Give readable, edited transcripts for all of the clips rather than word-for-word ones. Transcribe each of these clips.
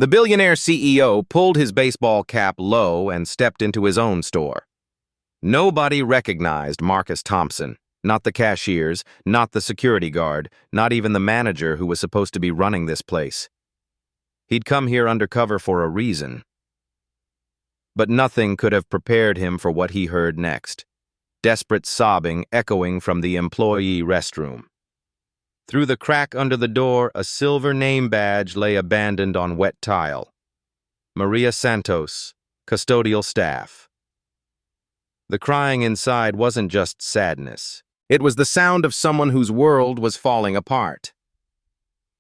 The billionaire CEO pulled his baseball cap low and stepped into his own store. Nobody recognized Marcus Thompson, not the cashiers, not the security guard, not even the manager who was supposed to be running this place. He'd come here undercover for a reason. But nothing could have prepared him for what he heard next. Desperate sobbing echoing from the employee restroom. Through the crack under the door, a silver name badge lay abandoned on wet tile. Maria Santos, custodial staff. The crying inside wasn't just sadness. It was the sound of someone whose world was falling apart.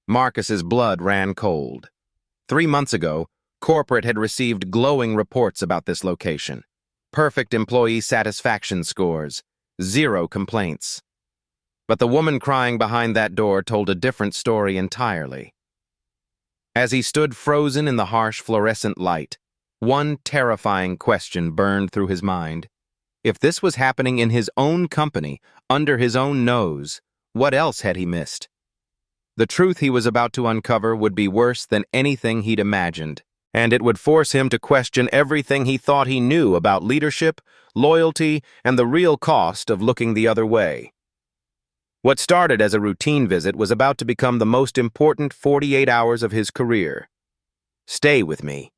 Marcus's blood ran cold. 3 months ago, corporate had received glowing reports about this location. Perfect employee satisfaction scores, 0 complaints. But the woman crying behind that door told a different story entirely. As he stood frozen in the harsh fluorescent light, one terrifying question burned through his mind. If this was happening in his own company, under his own nose, what else had he missed? The truth he was about to uncover would be worse than anything he'd imagined, and it would force him to question everything he thought he knew about leadership, loyalty, and the real cost of looking the other way. What started as a routine visit was about to become the most important 48 hours of his career. Stay with me,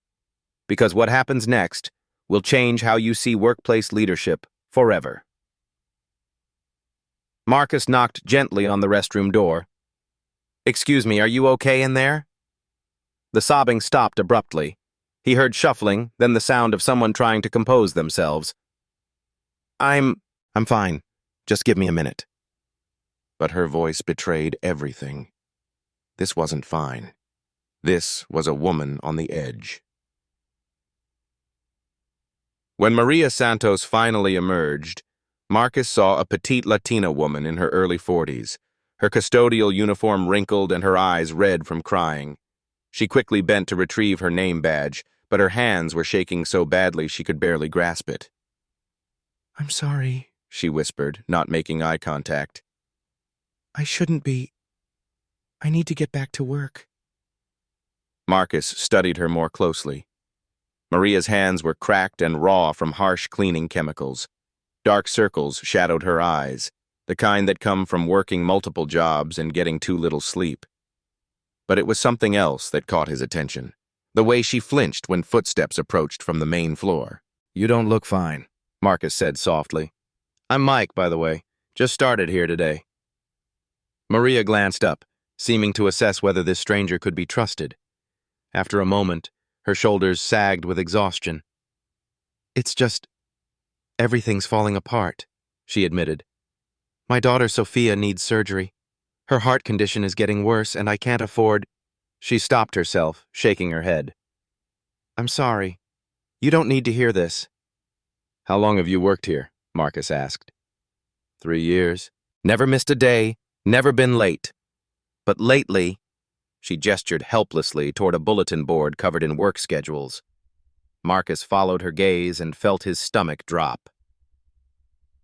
because what happens next will change how you see workplace leadership forever. Marcus knocked gently on the restroom door. "Excuse me, are you okay in there?" The sobbing stopped abruptly. He heard shuffling, then the sound of someone trying to compose themselves. I'm fine. Just give me a minute." But her voice betrayed everything. This wasn't fine. This was a woman on the edge. When Maria Santos finally emerged, Marcus saw a petite Latina woman in her early 40s, her custodial uniform wrinkled and her eyes red from crying. She quickly bent to retrieve her name badge, but her hands were shaking so badly she could barely grasp it. "I'm sorry," she whispered, not making eye contact. "I shouldn't be. I need to get back to work." Marcus studied her more closely. Maria's hands were cracked and raw from harsh cleaning chemicals. Dark circles shadowed her eyes, the kind that come from working multiple jobs and getting too little sleep. But it was something else that caught his attention. The way she flinched when footsteps approached from the main floor. "You don't look fine," Marcus said softly. "I'm Mike, by the way. Just started here today." Maria glanced up, seeming to assess whether this stranger could be trusted. After a moment, her shoulders sagged with exhaustion. "It's just, everything's falling apart," she admitted. "My daughter Sophia needs surgery. Her heart condition is getting worse and I can't afford—" She stopped herself, shaking her head. "I'm sorry. You don't need to hear this." "How long have you worked here?" Marcus asked. 3 years. Never missed a day, never been late. But lately, she gestured helplessly toward a bulletin board covered in work schedules. Marcus followed her gaze and felt his stomach drop.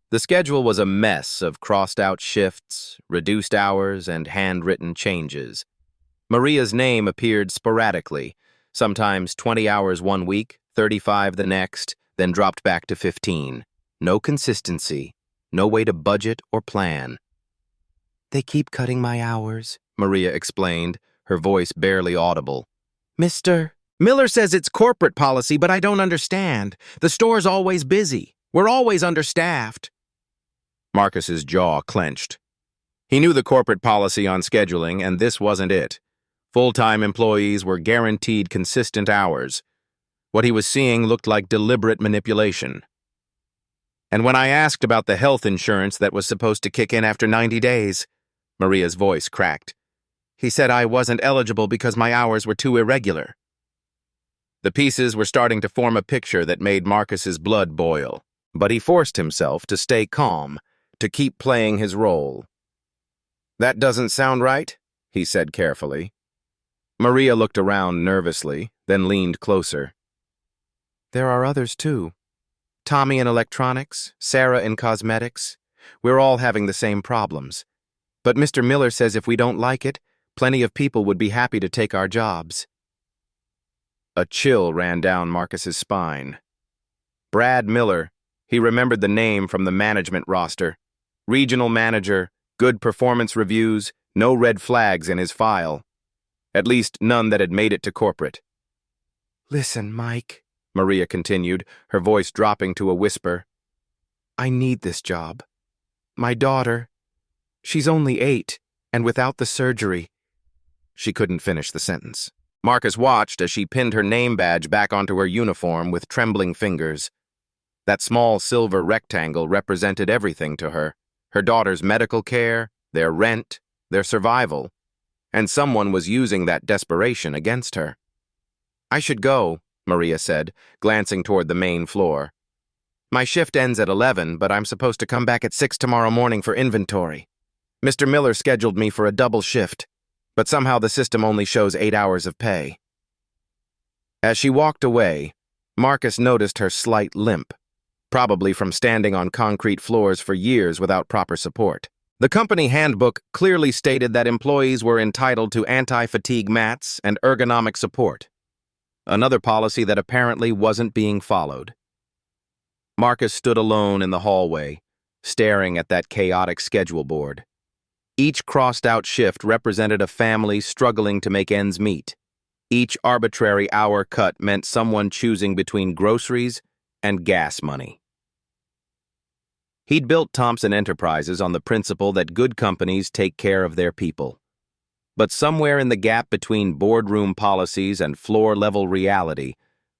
The schedule was a mess of crossed-out shifts, reduced hours, and handwritten changes. Maria's name appeared sporadically, sometimes 20 hours one week, 35 the next, then dropped back to 15. No consistency, no way to budget or plan. "They keep cutting my hours," Maria explained, her voice barely audible. "Mr. Miller says it's corporate policy, but I don't understand. The store's always busy. We're always understaffed." Marcus's jaw clenched. He knew the corporate policy on scheduling, and this wasn't it. Full-time employees were guaranteed consistent hours. What he was seeing looked like deliberate manipulation. "And when I asked about the health insurance that was supposed to kick in after 90 days, Maria's voice cracked. "He said I wasn't eligible because my hours were too irregular." The pieces were starting to form a picture that made Marcus's blood boil, but he forced himself to stay calm, to keep playing his role. "That doesn't sound right," he said carefully. Maria looked around nervously, then leaned closer. "There are others too. Tommy in electronics, Sarah in cosmetics. We're all having the same problems. But Mr. Miller says if we don't like it, plenty of people would be happy to take our jobs." A chill ran down Marcus's spine. Brad Miller, he remembered the name from the management roster. Regional manager, good performance reviews, no red flags in his file. At least none that had made it to corporate. Listen, Mike, Maria continued, her voice dropping to a whisper. I need this job. My daughter, she's only 8, and without the surgery. She couldn't finish the sentence. Marcus watched as she pinned her name badge back onto her uniform with trembling fingers. That small silver rectangle represented everything to her. Her daughter's medical care, their rent, their survival. And someone was using that desperation against her. I should go, Maria said, glancing toward the main floor. My shift ends at 11, but I'm supposed to come back at 6 tomorrow morning for inventory. Mr. Miller scheduled me for a double shift, but somehow the system only shows 8 hours of pay. As she walked away, Marcus noticed her slight limp, probably from standing on concrete floors for years without proper support. The company handbook clearly stated that employees were entitled to anti-fatigue mats and ergonomic support, another policy that apparently wasn't being followed. Marcus stood alone in the hallway, staring at that chaotic schedule board. Each crossed-out shift represented a family struggling to make ends meet. Each arbitrary hour cut meant someone choosing between groceries and gas money. He'd built Thompson Enterprises on the principle that good companies take care of their people. But somewhere in the gap between boardroom policies and floor-level reality,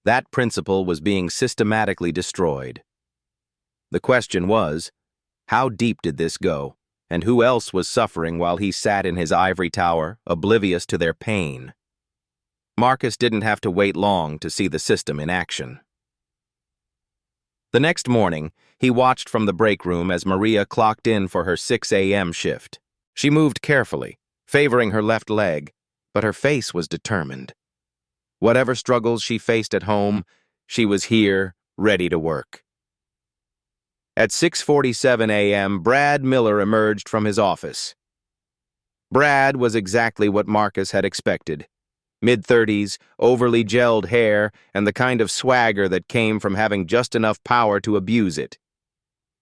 that principle was being systematically destroyed. The question was, how deep did this go, and who else was suffering while he sat in his ivory tower, oblivious to their pain? Marcus didn't have to wait long to see the system in action. The next morning, he watched from the break room as Maria clocked in for her 6 a.m. shift. She moved carefully, favoring her left leg, but her face was determined. Whatever struggles she faced at home, she was here, ready to work. At 6:47 a.m., Brad Miller emerged from his office. Brad was exactly what Marcus had expected. Mid-30s, overly gelled hair, and the kind of swagger that came from having just enough power to abuse it.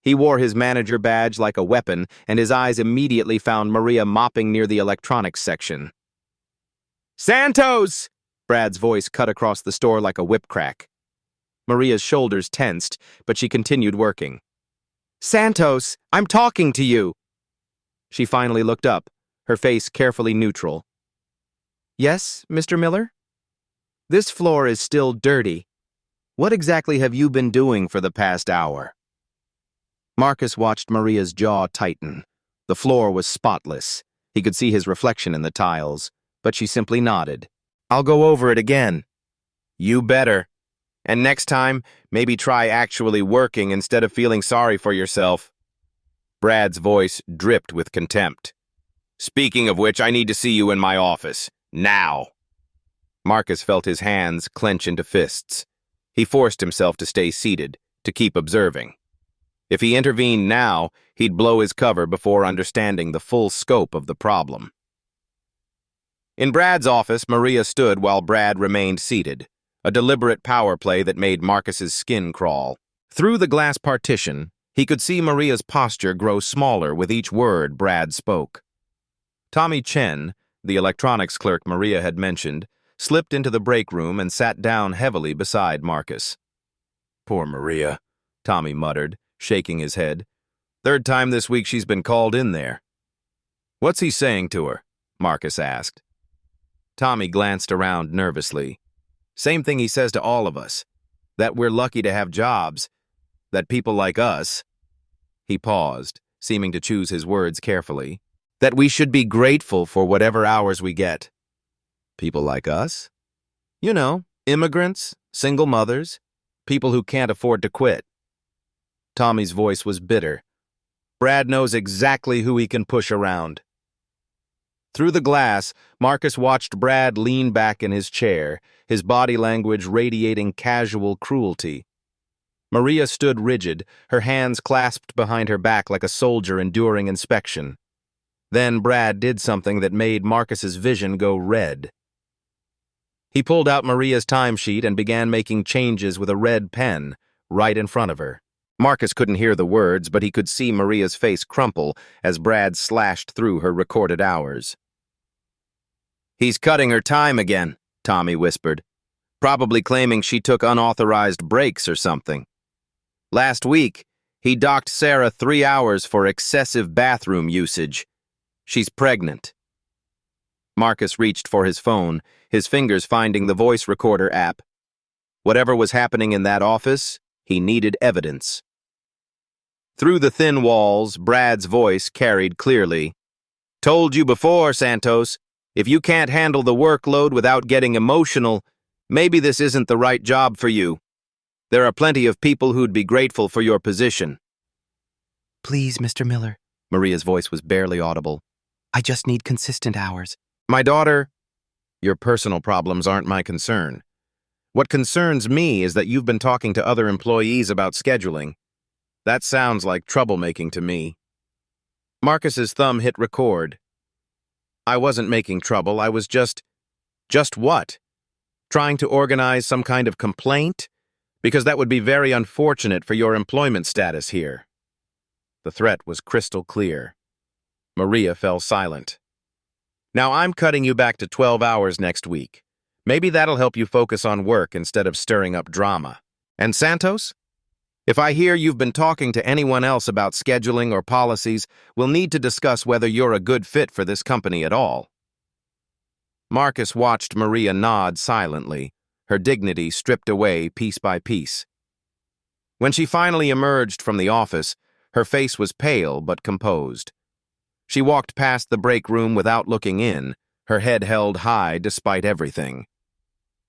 He wore his manager badge like a weapon, and his eyes immediately found Maria mopping near the electronics section. "Santos!" Brad's voice cut across the store like a whip crack. Maria's shoulders tensed, but she continued working. "Santos, I'm talking to you!" She finally looked up, her face carefully neutral. "Yes, Mr. Miller? This floor is still dirty. What exactly have you been doing for the past hour?" Marcus watched Maria's jaw tighten. The floor was spotless. He could see his reflection in the tiles, but she simply nodded. "I'll go over it again." "You better. And next time, maybe try actually working instead of feeling sorry for yourself." Brad's voice dripped with contempt. "Speaking of which, I need to see you in my office. Now." Marcus felt his hands clench into fists. He forced himself to stay seated, to keep observing. If he intervened now, he'd blow his cover before understanding the full scope of the problem. In Brad's office, Maria stood while Brad remained seated, a deliberate power play that made Marcus's skin crawl. Through the glass partition, he could see Maria's posture grow smaller with each word Brad spoke. Tommy Chen, the electronics clerk Maria had mentioned, slipped into the break room and sat down heavily beside Marcus. "Poor Maria," Tommy muttered, shaking his head. "Third time this week she's been called in there." "What's he saying to her?" Marcus asked. Tommy glanced around nervously. "Same thing he says to all of us, that we're lucky to have jobs, that people like us—" He paused, seeming to choose his words carefully. "That we should be grateful for whatever hours we get." "People like us?" "You know, immigrants, single mothers, people who can't afford to quit." Tommy's voice was bitter. "Brad knows exactly who he can push around." Through the glass, Marcus watched Brad lean back in his chair, his body language radiating casual cruelty. Maria stood rigid, her hands clasped behind her back like a soldier enduring inspection. Then Brad did something that made Marcus's vision go red. He pulled out Maria's timesheet and began making changes with a red pen right in front of her. Marcus couldn't hear the words, but he could see Maria's face crumple as Brad slashed through her recorded hours. "He's cutting her time again," Tommy whispered, probably claiming she took unauthorized breaks or something. "Last week, he docked Sarah 3 hours for excessive bathroom usage. She's pregnant." Marcus reached for his phone, his fingers finding the voice recorder app. Whatever was happening in that office, he needed evidence. Through the thin walls, Brad's voice carried clearly. "Told you before, Santos, if you can't handle the workload without getting emotional, maybe this isn't the right job for you. There are plenty of people who'd be grateful for your position." Please, Mr. Miller. Maria's voice was barely audible. I just need consistent hours. "My daughter, your personal problems aren't my concern. What concerns me is that you've been talking to other employees about scheduling. That sounds like troublemaking to me." Marcus's thumb hit record. "I wasn't making trouble, I was just what? Trying to organize some kind of complaint? Because that would be very unfortunate for your employment status here." The threat was crystal clear. Maria fell silent. "Now I'm cutting you back to 12 hours next week. Maybe that'll help you focus on work instead of stirring up drama. And Santos? If I hear you've been talking to anyone else about scheduling or policies, we'll need to discuss whether you're a good fit for this company at all." Marcus watched Maria nod silently, her dignity stripped away piece by piece. When she finally emerged from the office, her face was pale but composed. She walked past the break room without looking in, her head held high despite everything.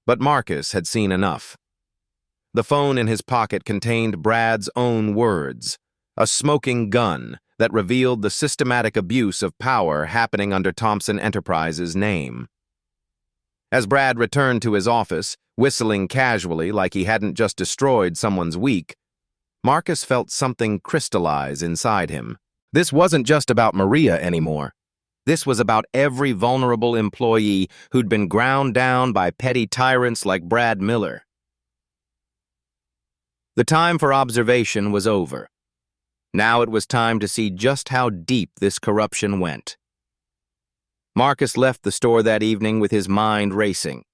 But Marcus had seen enough. The phone in his pocket contained Brad's own words, a smoking gun that revealed the systematic abuse of power happening under Thompson Enterprises' name. As Brad returned to his office, whistling casually like he hadn't just destroyed someone's week, Marcus felt something crystallize inside him. This wasn't just about Maria anymore. This was about every vulnerable employee who'd been ground down by petty tyrants like Brad Miller. The time for observation was over. Now it was time to see just how deep this corruption went. Marcus left the store that evening with his mind racing.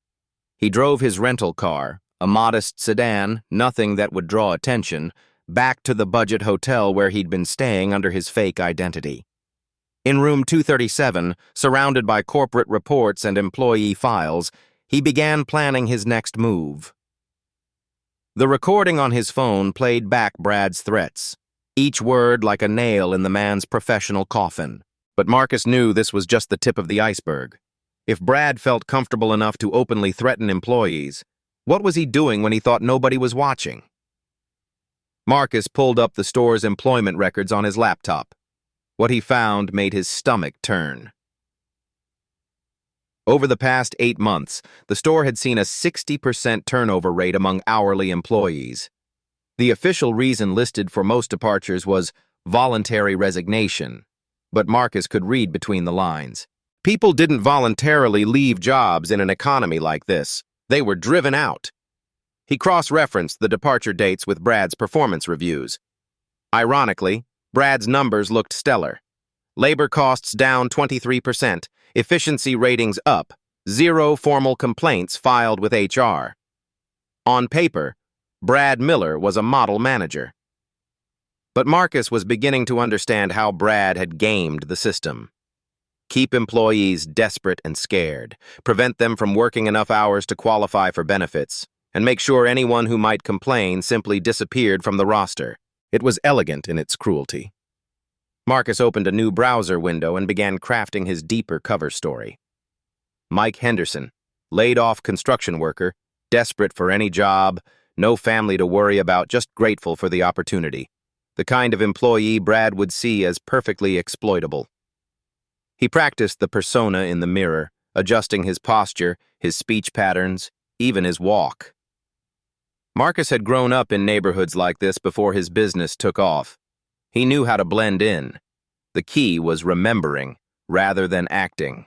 He drove his rental car, a modest sedan, nothing that would draw attention, back to the budget hotel where he'd been staying under his fake identity. In room 237, surrounded by corporate reports and employee files, he began planning his next move. The recording on his phone played back Brad's threats, each word like a nail in the man's professional coffin. But Marcus knew this was just the tip of the iceberg. If Brad felt comfortable enough to openly threaten employees, what was he doing when he thought nobody was watching? Marcus pulled up the store's employment records on his laptop. What he found made his stomach turn. Over the past 8 months, the store had seen a 60% turnover rate among hourly employees. The official reason listed for most departures was voluntary resignation, but Marcus could read between the lines. People didn't voluntarily leave jobs in an economy like this. They were driven out. He cross-referenced the departure dates with Brad's performance reviews. Ironically, Brad's numbers looked stellar. Labor costs down 23%, efficiency ratings up, 0 formal complaints filed with HR. On paper, Brad Miller was a model manager. But Marcus was beginning to understand how Brad had gamed the system. Keep employees desperate and scared, prevent them from working enough hours to qualify for benefits, and make sure anyone who might complain simply disappeared from the roster. It was elegant in its cruelty. Marcus opened a new browser window and began crafting his deeper cover story. Mike Henderson, laid-off construction worker, desperate for any job, no family to worry about, just grateful for the opportunity. The kind of employee Brad would see as perfectly exploitable. He practiced the persona in the mirror, adjusting his posture, his speech patterns, even his walk. Marcus had grown up in neighborhoods like this before his business took off. He knew how to blend in. The key was remembering rather than acting.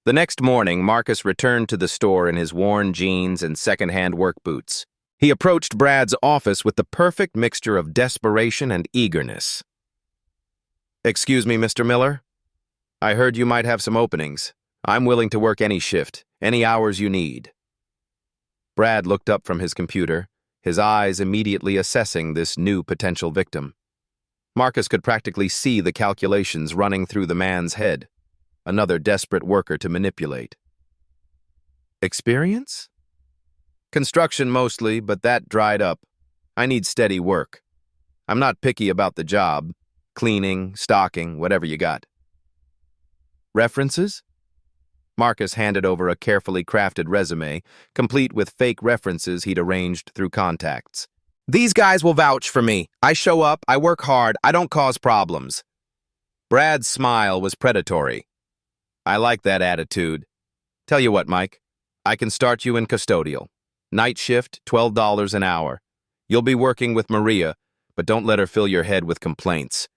The next morning, Marcus returned to the store in his worn jeans and second-hand work boots. He approached Brad's office with the perfect mixture of desperation and eagerness. "Excuse me, Mr. Miller? I heard you might have some openings. I'm willing to work any shift, any hours you need." Brad looked up from his computer, his eyes immediately assessing this new potential victim. Marcus could practically see the calculations running through the man's head. Another desperate worker to manipulate. "Experience? Construction mostly, but that dried up. I need steady work. I'm not picky about the job. Cleaning, stocking, whatever you got." "References?" Marcus handed over a carefully crafted resume, complete with fake references he'd arranged through contacts. "These guys will vouch for me. I show up, I work hard, I don't cause problems." Brad's smile was predatory. "I like that attitude. Tell you what, Mike, I can start you in custodial. Night shift, $12 an hour. You'll be working with Maria, but don't let her fill your head with complaints.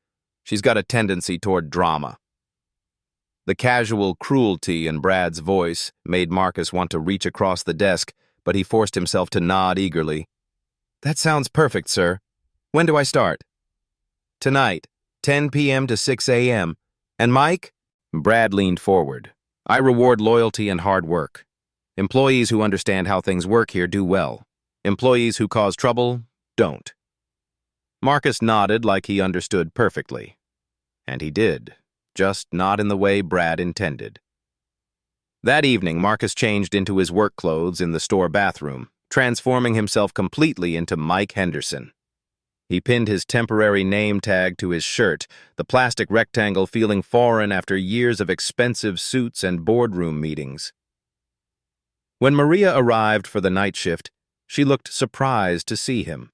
She's got a tendency toward drama." The casual cruelty in Brad's voice made Marcus want to reach across the desk, but he forced himself to nod eagerly. "That sounds perfect, sir. When do I start?" "Tonight, 10 p.m. to 6 a.m. And Mike?" Brad leaned forward. "I reward loyalty and hard work. Employees who understand how things work here do well. Employees who cause trouble don't." Marcus nodded like he understood perfectly. And he did, just not in the way Brad intended. That evening, Marcus changed into his work clothes in the store bathroom, transforming himself completely into Mike Henderson. He pinned his temporary name tag to his shirt, the plastic rectangle feeling foreign after years of expensive suits and boardroom meetings. When Maria arrived for the night shift, she looked surprised to see him.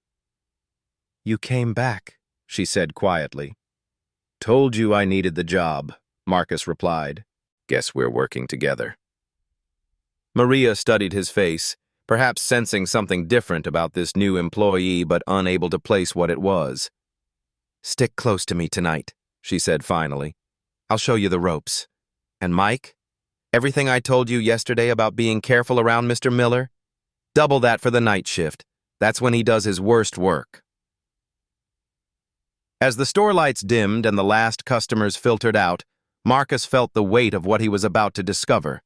"You came back," she said quietly. "Told you I needed the job," Marcus replied. "Guess we're working together." Maria studied his face, perhaps sensing something different about this new employee but unable to place what it was. "Stick close to me tonight," she said finally. "I'll show you the ropes. And Mike, everything I told you yesterday about being careful around Mr. Miller, double that for the night shift. That's when he does his worst work." As the store lights dimmed and the last customers filtered out, Marcus felt the weight of what he was about to discover.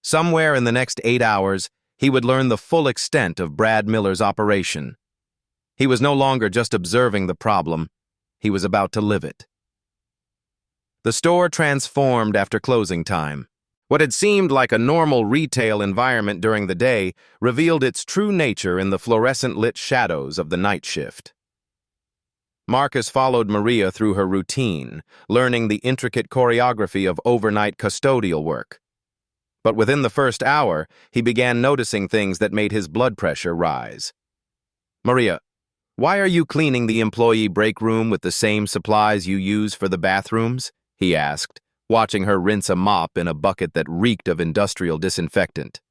Somewhere in the next 8 hours, he would learn the full extent of Brad Miller's operation. He was no longer just observing the problem, he was about to live it. The store transformed after closing time. What had seemed like a normal retail environment during the day revealed its true nature in the fluorescent-lit shadows of the night shift. Marcus followed Maria through her routine, learning the intricate choreography of overnight custodial work. But within the first hour, he began noticing things that made his blood pressure rise. "Maria, why are you cleaning the employee break room with the same supplies you use for the bathrooms?" he asked, watching her rinse a mop in a bucket that reeked of industrial disinfectant.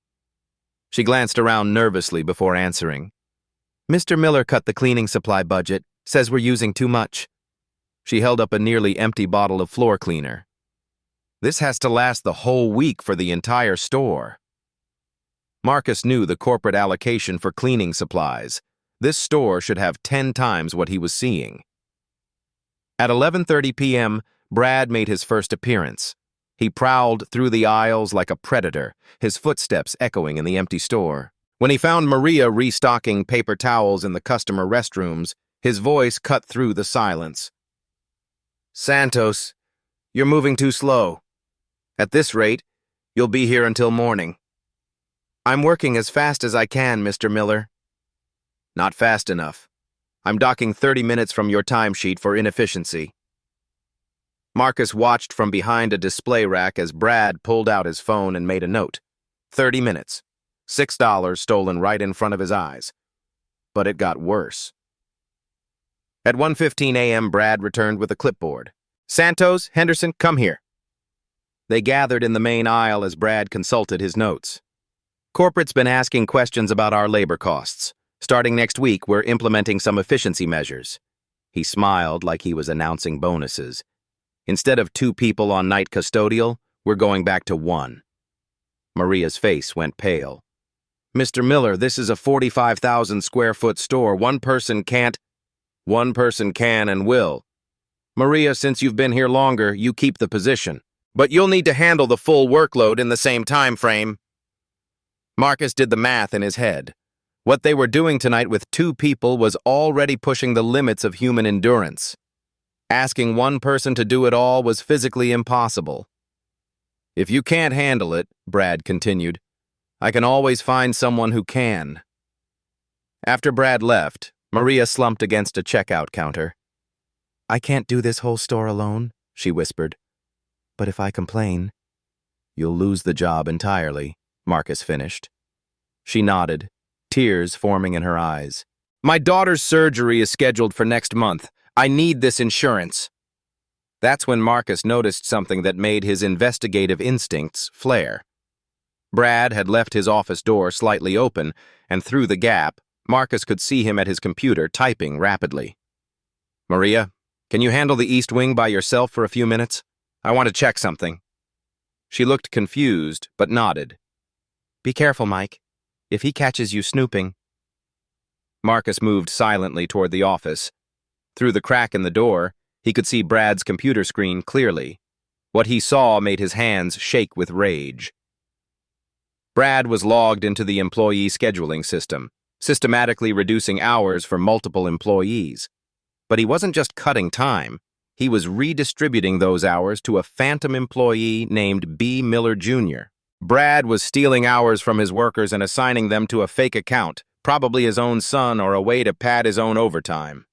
She glanced around nervously before answering. "Mr. Miller cut the cleaning supply budget, says we're using too much." She held up a nearly empty bottle of floor cleaner. "This has to last the whole week for the entire store." Marcus knew the corporate allocation for cleaning supplies. This store should have 10 times what he was seeing. At 11:30 p.m., Brad made his first appearance. He prowled through the aisles like a predator, his footsteps echoing in the empty store. When he found Maria restocking paper towels in the customer restrooms, his voice cut through the silence. "Santos, you're moving too slow. At this rate, you'll be here until morning." "I'm working as fast as I can, Mr. Miller." "Not fast enough. I'm docking 30 minutes from your timesheet for inefficiency." Marcus watched from behind a display rack as Brad pulled out his phone and made a note. 30 minutes. $6 stolen right in front of his eyes. But it got worse. At 1:15 a.m., Brad returned with a clipboard. "Santos, Henderson, come here." They gathered in the main aisle as Brad consulted his notes. "Corporate's been asking questions about our labor costs. Starting next week, we're implementing some efficiency measures." He smiled like he was announcing bonuses. "Instead of 2 people on night custodial, we're going back to 1. Maria's face went pale. "Mr. Miller, this is a 45,000 square foot store. One person can't." "One person can and will. Maria, since you've been here longer, you keep the position. But you'll need to handle the full workload in the same time frame." Marcus did the math in his head. What they were doing tonight with 2 people was already pushing the limits of human endurance. Asking one person to do it all was physically impossible. "If you can't handle it," Brad continued, "I can always find someone who can." After Brad left, Maria slumped against a checkout counter. "I can't do this whole store alone," she whispered. "But if I complain—" "You'll lose the job entirely," Marcus finished. She nodded, tears forming in her eyes. "My daughter's surgery is scheduled for next month. I need this insurance." That's when Marcus noticed something that made his investigative instincts flare. Brad had left his office door slightly open, and through the gap, Marcus could see him at his computer typing rapidly. "Maria, can you handle the East Wing by yourself for a few minutes? I want to check something." She looked confused, but nodded. "Be careful, Mike. If he catches you snooping—" Marcus moved silently toward the office. Through the crack in the door, he could see Brad's computer screen clearly. What he saw made his hands shake with rage. Brad was logged into the employee scheduling system, systematically reducing hours for multiple employees. But he wasn't just cutting time. He was redistributing those hours to a phantom employee named B. Miller Jr. Brad was stealing hours from his workers and assigning them to a fake account, probably his own son or a way to pad his own overtime.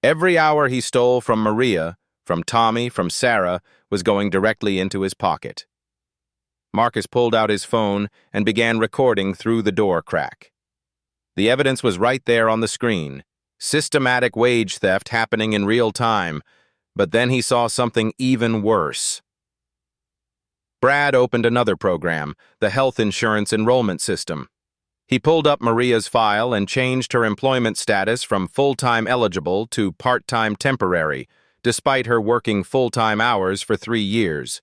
Every hour he stole from Maria, from Tommy, from Sarah, was going directly into his pocket. Marcus pulled out his phone and began recording through the door crack. The evidence was right there on the screen. Systematic wage theft happening in real time. But then he saw something even worse. Brad opened another program, the health insurance enrollment system. He pulled up Maria's file and changed her employment status from full-time eligible to part-time temporary, despite her working full-time hours for 3 years.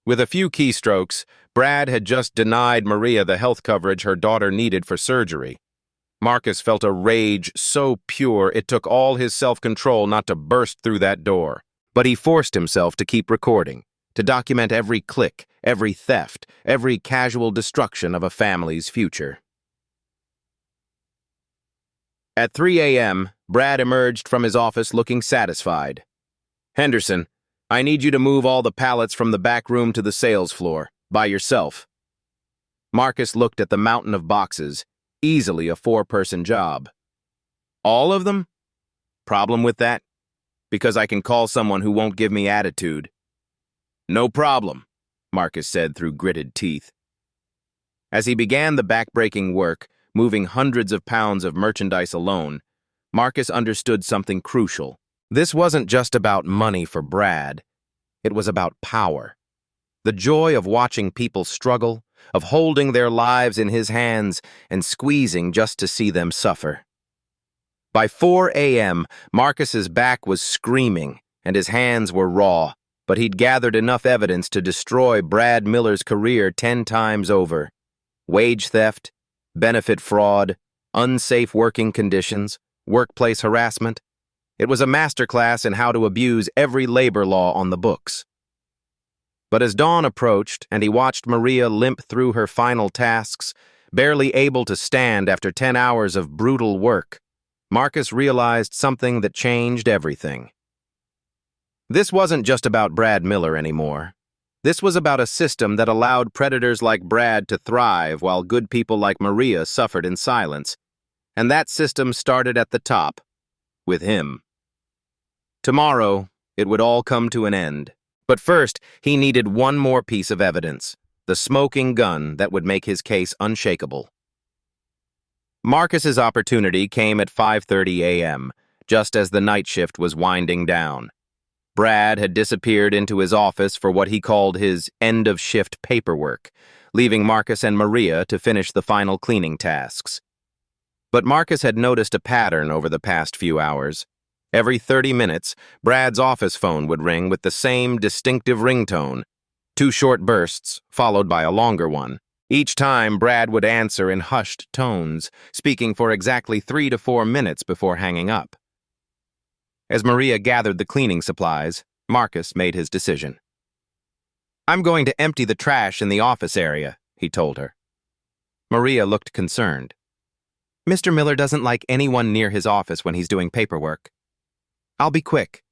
With a few keystrokes, Brad had just denied Maria the health coverage her daughter needed for surgery. Marcus felt a rage so pure it took all his self-control not to burst through that door. But he forced himself to keep recording, to document every click, every theft, every casual destruction of a family's future. At 3 a.m., Brad emerged from his office looking satisfied. "Henderson, I need you to move all the pallets from the back room to the sales floor, by yourself." Marcus looked at the mountain of boxes, easily a 4-person job. "All of them? Problem with that? Because I can call someone who won't give me attitude." "No problem," Marcus said through gritted teeth. As he began the back-breaking work, moving hundreds of pounds of merchandise alone, Marcus understood something crucial. This wasn't just about money for Brad. It was about power. The joy of watching people struggle, of holding their lives in his hands and squeezing just to see them suffer. By 4 a.m., Marcus's back was screaming and his hands were raw, but he'd gathered enough evidence to destroy Brad Miller's career 10 times over. Wage theft, benefit fraud, unsafe working conditions, workplace harassment. It was a masterclass in how to abuse every labor law on the books. But as dawn approached and he watched Maria limp through her final tasks, barely able to stand after 10 hours of brutal work, Marcus realized something that changed everything. This wasn't just about Brad Miller anymore. This was about a system that allowed predators like Brad to thrive while good people like Maria suffered in silence. And that system started at the top, with him. Tomorrow, it would all come to an end. But first, he needed one more piece of evidence, the smoking gun that would make his case unshakable. Marcus's opportunity came at 5:30 a.m., just as the night shift was winding down. Brad had disappeared into his office for what he called his end-of-shift paperwork, leaving Marcus and Maria to finish the final cleaning tasks. But Marcus had noticed a pattern over the past few hours. Every 30 minutes, Brad's office phone would ring with the same distinctive ringtone, 2 short bursts, followed by a longer one. Each time, Brad would answer in hushed tones, speaking for exactly 3 to 4 minutes before hanging up. As Maria gathered the cleaning supplies, Marcus made his decision. "I'm going to empty the trash in the office area," he told her. Maria looked concerned. "Mr. Miller doesn't like anyone near his office when he's doing paperwork. I'll be quick."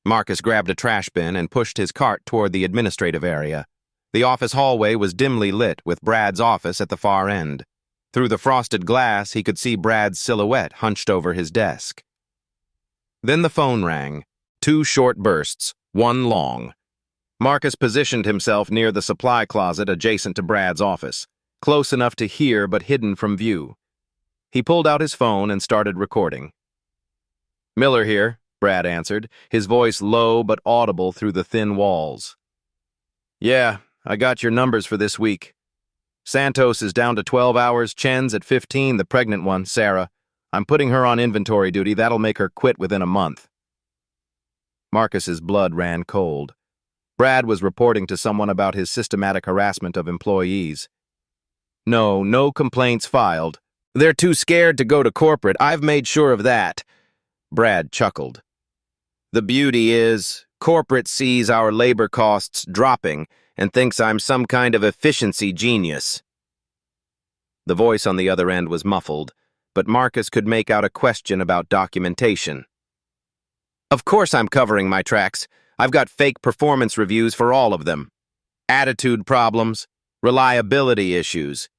Marcus grabbed a trash bin and pushed his cart toward the administrative area. The office hallway was dimly lit, with Brad's office at the far end. Through the frosted glass, he could see Brad's silhouette hunched over his desk. Then the phone rang. 2 short bursts, 1 long. Marcus positioned himself near the supply closet adjacent to Brad's office, close enough to hear but hidden from view. He pulled out his phone and started recording. "Miller here," Brad answered, his voice low but audible through the thin walls. "Yeah, I got your numbers for this week. Santos is down to 12 hours, Chen's at 15, the pregnant one, Sarah. I'm putting her on inventory duty. That'll make her quit within a month." Marcus's blood ran cold. Brad was reporting to someone about his systematic harassment of employees. No complaints filed. They're too scared to go to corporate. I've made sure of that." Brad chuckled. "The beauty is, corporate sees our labor costs dropping and thinks I'm some kind of efficiency genius." The voice on the other end was muffled, but Marcus could make out a question about documentation. "Of course I'm covering my tracks. I've got fake performance reviews for all of them. Attitude problems, reliability issues.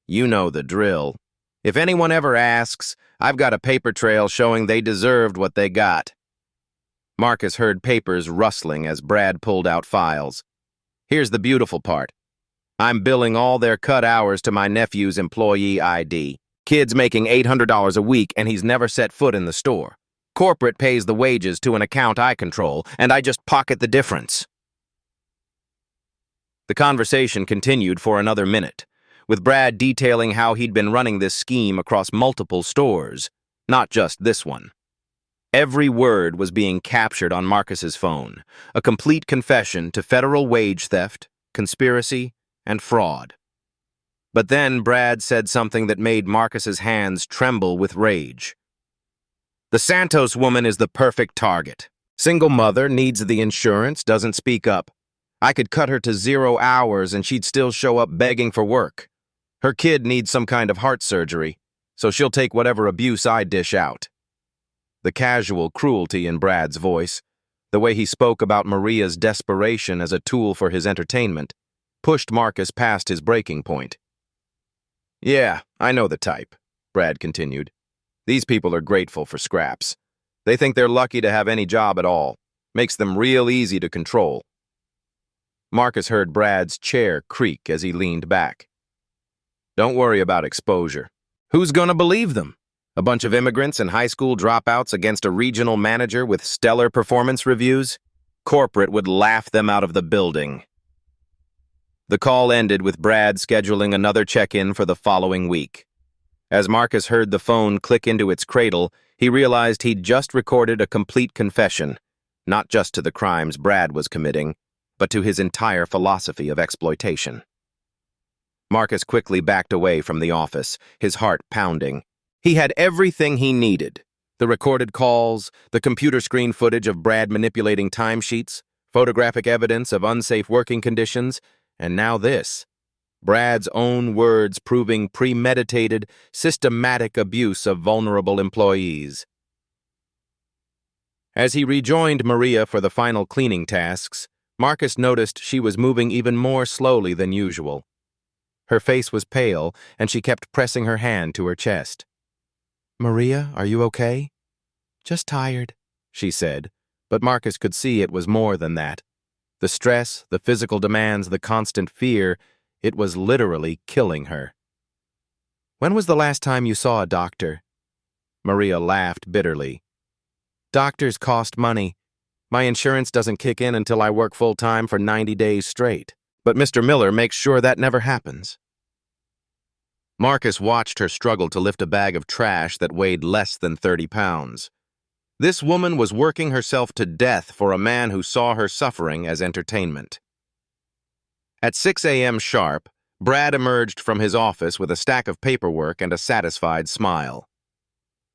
You know the drill. If anyone ever asks, I've got a paper trail showing they deserved what they got." Marcus heard papers rustling as Brad pulled out files. "Here's the beautiful part. I'm billing all their cut hours to my nephew's employee ID. Kid's making $800 a week and he's never set foot in the store. Corporate pays the wages to an account I control, and I just pocket the difference." The conversation continued for another minute, with Brad detailing how he'd been running this scheme across multiple stores, not just this one. Every word was being captured on Marcus's phone, a complete confession to federal wage theft, conspiracy, and fraud. But then Brad said something that made Marcus's hands tremble with rage. "The Santos woman is the perfect target. Single mother, needs the insurance, doesn't speak up. I could cut her to 0 hours and she'd still show up begging for work. Her kid needs some kind of heart surgery, so she'll take whatever abuse I dish out." The casual cruelty in Brad's voice, the way he spoke about Maria's desperation as a tool for his entertainment, pushed Marcus past his breaking point. "Yeah, I know the type," Brad continued. "These people are grateful for scraps. They think they're lucky to have any job at all. Makes them real easy to control." Marcus heard Brad's chair creak as he leaned back. "Don't worry about exposure. Who's gonna believe them? A bunch of immigrants and high school dropouts against a regional manager with stellar performance reviews? Corporate would laugh them out of the building." The call ended with Brad scheduling another check-in for the following week. As Marcus heard the phone click into its cradle, he realized he'd just recorded a complete confession, not just to the crimes Brad was committing, but to his entire philosophy of exploitation. Marcus quickly backed away from the office, his heart pounding. He had everything he needed: the recorded calls, the computer screen footage of Brad manipulating timesheets, photographic evidence of unsafe working conditions, and now this. Brad's own words proving premeditated, systematic abuse of vulnerable employees. As he rejoined Maria for the final cleaning tasks, Marcus noticed she was moving even more slowly than usual. Her face was pale, and she kept pressing her hand to her chest. "Maria, are you okay?" "Just tired," she said, but Marcus could see it was more than that. The stress, the physical demands, the constant fear, it was literally killing her. "When was the last time you saw a doctor?" Maria laughed bitterly. "Doctors cost money. My insurance doesn't kick in until I work full-time for 90 days straight. But Mr. Miller makes sure that never happens." Marcus watched her struggle to lift a bag of trash that weighed less than 30 pounds. This woman was working herself to death for a man who saw her suffering as entertainment. At 6 a.m. sharp, Brad emerged from his office with a stack of paperwork and a satisfied smile.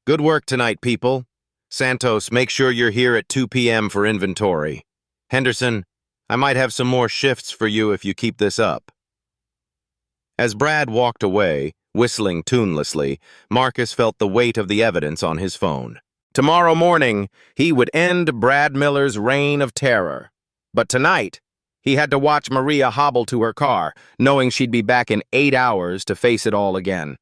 "Good work tonight, people. Santos, make sure you're here at 2 p.m. for inventory. Henderson, I might have some more shifts for you if you keep this up." As Brad walked away, whistling tunelessly, Marcus felt the weight of the evidence on his phone. Tomorrow morning, he would end Brad Miller's reign of terror. But tonight, he had to watch Maria hobble to her car, knowing she'd be back in 8 hours to face it all again.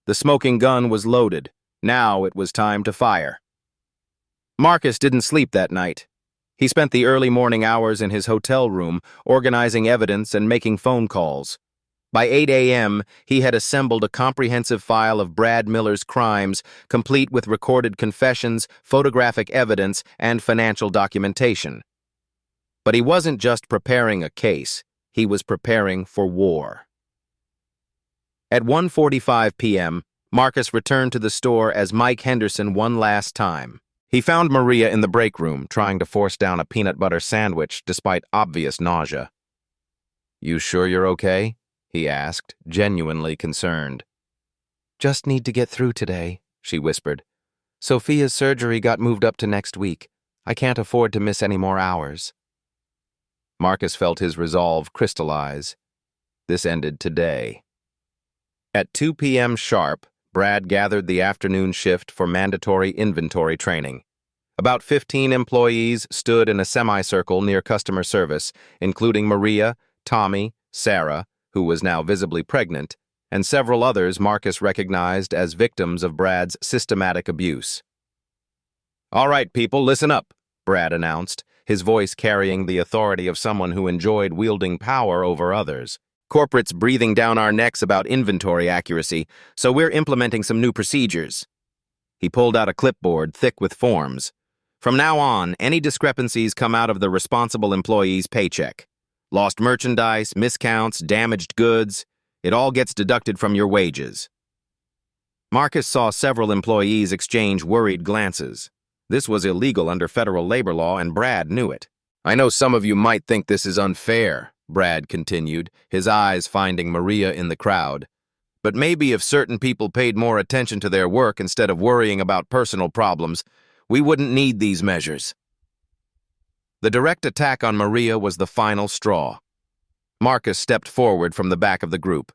The smoking gun was loaded. Now it was time to fire. Marcus didn't sleep that night. He spent the early morning hours in his hotel room, organizing evidence and making phone calls. By 8 a.m., he had assembled a comprehensive file of Brad Miller's crimes, complete with recorded confessions, photographic evidence, and financial documentation. But he wasn't just preparing a case, he was preparing for war. At 1:45 p.m., Marcus returned to the store as Mike Henderson one last time. He found Maria in the break room, trying to force down a peanut butter sandwich despite obvious nausea. "You sure you're okay?" he asked, genuinely concerned. "Just need to get through today," she whispered. "Sophia's surgery got moved up to next week. I can't afford to miss any more hours." Marcus felt his resolve crystallize. This ended today. At 2 p.m. sharp, Brad gathered the afternoon shift for mandatory inventory training. About 15 employees stood in a semicircle near customer service, including Maria, Tommy, Sarah, who was now visibly pregnant, and several others Marcus recognized as victims of Brad's systematic abuse. "All right, people, listen up," Brad announced, his voice carrying the authority of someone who enjoyed wielding power over others. "Corporate's breathing down our necks about inventory accuracy, so we're implementing some new procedures." He pulled out a clipboard thick with forms. "From now on, any discrepancies come out of the responsible employee's paycheck. Lost merchandise, miscounts, damaged goods, it all gets deducted from your wages." Marcus saw several employees exchange worried glances. This was illegal under federal labor law, and Brad knew it. "I know some of you might think this is unfair," Brad continued, his eyes finding Maria in the crowd. "But maybe if certain people paid more attention to their work instead of worrying about personal problems, we wouldn't need these measures." The direct attack on Maria was the final straw. Marcus stepped forward from the back of the group.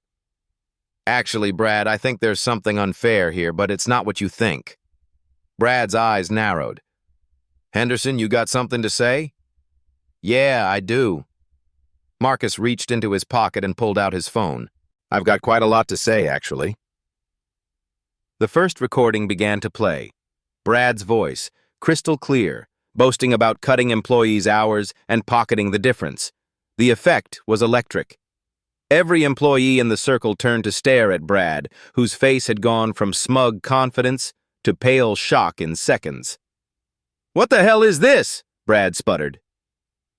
"Actually, Brad, I think there's something unfair here, but it's not what you think." Brad's eyes narrowed. "Henderson, you got something to say?" "Yeah, I do." Marcus reached into his pocket and pulled out his phone. "I've got quite a lot to say, actually." The first recording began to play. Brad's voice, crystal clear, boasting about cutting employees' hours and pocketing the difference. The effect was electric. Every employee in the circle turned to stare at Brad, whose face had gone from smug confidence to pale shock in seconds. "What the hell is this?" Brad sputtered.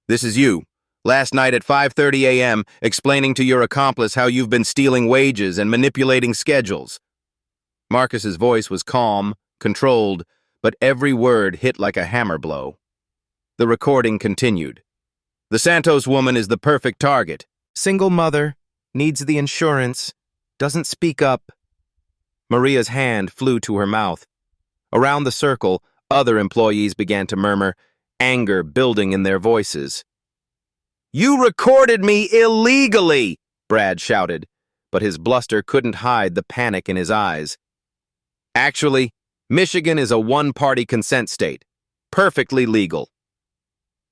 "This is you, last night at 5:30 a.m., explaining to your accomplice how you've been stealing wages and manipulating schedules." Marcus's voice was calm, controlled, but every word hit like a hammer blow. The recording continued. "The Santos woman is the perfect target. Single mother, needs the insurance, doesn't speak up." Maria's hand flew to her mouth. Around the circle, other employees began to murmur, anger building in their voices. "You recorded me illegally!" Brad shouted, but his bluster couldn't hide the panic in his eyes. "Actually, Michigan is a one-party consent state. Perfectly legal."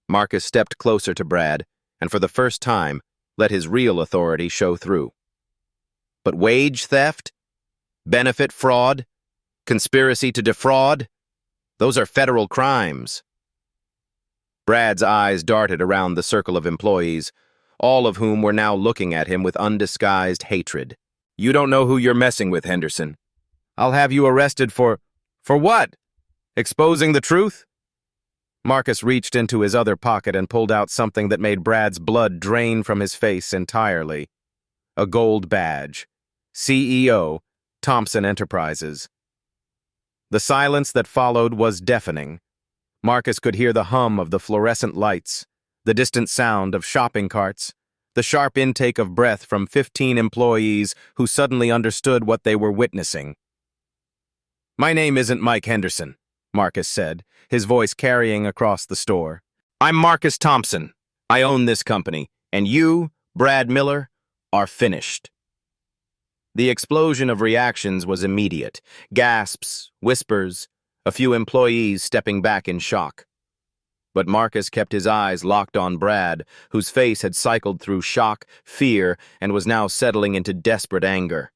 Marcus stepped closer to Brad, and for the first time, let his real authority show through. "But wage theft? Benefit fraud? Conspiracy to defraud? Those are federal crimes." Brad's eyes darted around the circle of employees, all of whom were now looking at him with undisguised hatred. "You don't know who you're messing with, Henderson. I'll have you arrested for what? Exposing the truth?" Marcus reached into his other pocket and pulled out something that made Brad's blood drain from his face entirely. A gold badge. CEO, Thompson Enterprises. The silence that followed was deafening. Marcus could hear the hum of the fluorescent lights, the distant sound of shopping carts, the sharp intake of breath from 15 employees who suddenly understood what they were witnessing. "My name isn't Mike Henderson," Marcus said, his voice carrying across the store. "I'm Marcus Thompson. I own this company, and you, Brad Miller, are finished." The explosion of reactions was immediate. Gasps, whispers, a few employees stepping back in shock. But Marcus kept his eyes locked on Brad, whose face had cycled through shock, fear, and was now settling into desperate anger.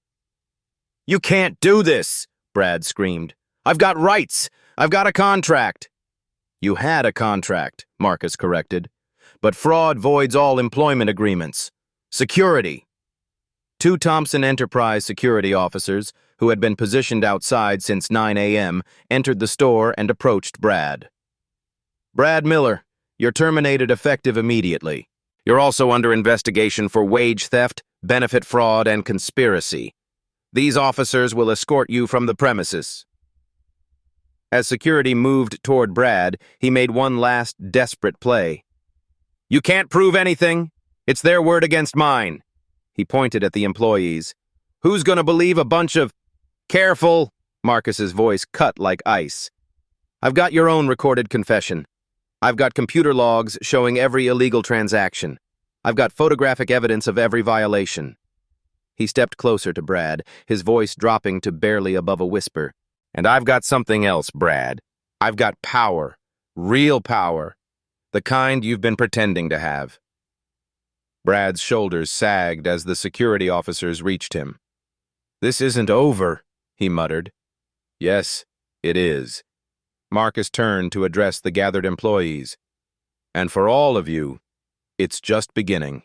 "You can't do this!" Brad screamed. "I've got rights! I've got a contract!" "You had a contract," Marcus corrected. "But fraud voids all employment agreements. Security." Two Thompson Enterprise security officers, who had been positioned outside since 9 a.m., entered the store and approached Brad. "Brad Miller, you're terminated effective immediately. You're also under investigation for wage theft, benefit fraud, and conspiracy. These officers will escort you from the premises." As security moved toward Brad, he made one last desperate play. "You can't prove anything. It's their word against mine." He pointed at the employees. "Who's gonna believe a bunch of—" "Careful!" Marcus's voice cut like ice. "I've got your own recorded confession. I've got computer logs showing every illegal transaction. I've got photographic evidence of every violation." He stepped closer to Brad, his voice dropping to barely above a whisper. "And I've got something else, Brad. I've got power. Real power. The kind you've been pretending to have." Brad's shoulders sagged as the security officers reached him. "This isn't over," he muttered. "Yes, it is." Marcus turned to address the gathered employees. "And for all of you, it's just beginning."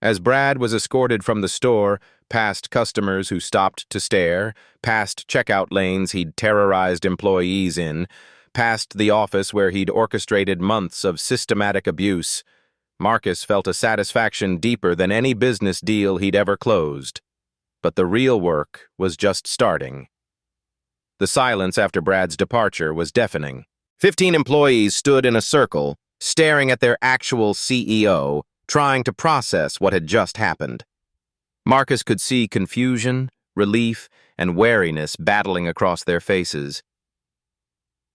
As Brad was escorted from the store, past customers who stopped to stare, past checkout lanes he'd terrorized employees in, past the office where he'd orchestrated months of systematic abuse, Marcus felt a satisfaction deeper than any business deal he'd ever closed. But the real work was just starting. The silence after Brad's departure was deafening. 15 employees stood in a circle, staring at their actual CEO, trying to process what had just happened. Marcus could see confusion, relief, and wariness battling across their faces.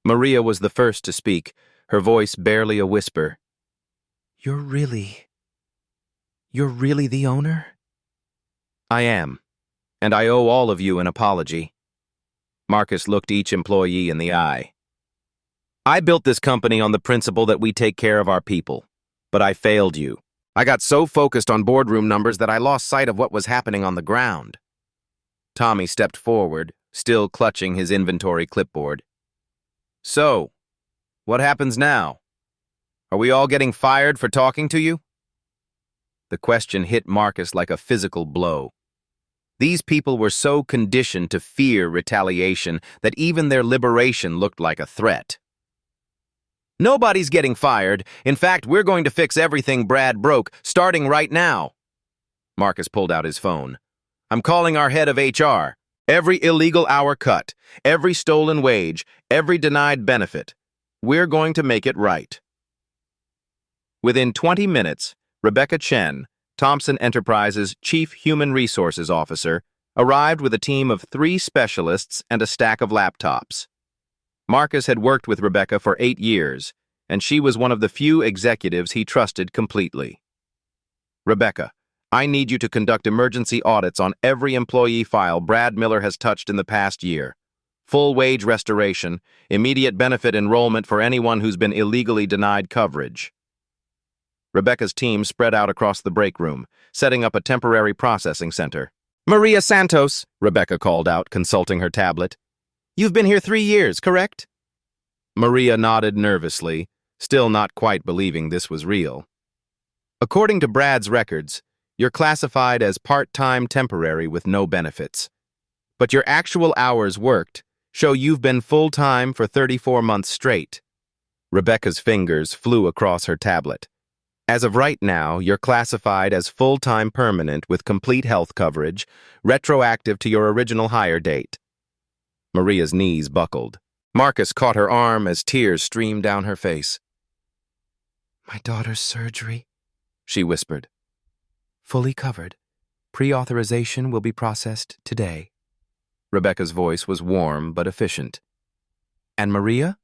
Maria was the first to speak, her voice barely a whisper. You're really the owner?" "I am, and I owe all of you an apology." Marcus looked each employee in the eye. "I built this company on the principle that we take care of our people, but I failed you. I got so focused on boardroom numbers that I lost sight of what was happening on the ground." Tommy stepped forward, still clutching his inventory clipboard. "So, what happens now? Are we all getting fired for talking to you?" The question hit Marcus like a physical blow. These people were so conditioned to fear retaliation that even their liberation looked like a threat. "Nobody's getting fired. In fact, we're going to fix everything Brad broke, starting right now." Marcus pulled out his phone. "I'm calling our head of HR. Every illegal hour cut, every stolen wage, every denied benefit. We're going to make it right." Within 20 minutes, Rebecca Chen, Thompson Enterprises' Chief Human Resources Officer, arrived with a team of 3 specialists and a stack of laptops. Marcus had worked with Rebecca for 8 years, and she was one of the few executives he trusted completely. "Rebecca, I need you to conduct emergency audits on every employee file Brad Miller has touched in the past year. Full wage restoration, immediate benefit enrollment for anyone who's been illegally denied coverage." Rebecca's team spread out across the break room, setting up a temporary processing center. "Maria Santos," Rebecca called out, consulting her tablet. "You've been here 3 years, correct?" Maria nodded nervously, still not quite believing this was real. "According to Brad's records, you're classified as part-time temporary with no benefits. But your actual hours worked show you've been full-time for 34 months straight." Rebecca's fingers flew across her tablet. "As of right now, you're classified as full-time permanent with complete health coverage, retroactive to your original hire date." Maria's knees buckled. Marcus caught her arm as tears streamed down her face. "My daughter's surgery," she whispered. Fully covered. Pre-authorization will be processed today. Rebecca's voice was warm but efficient. And Maria?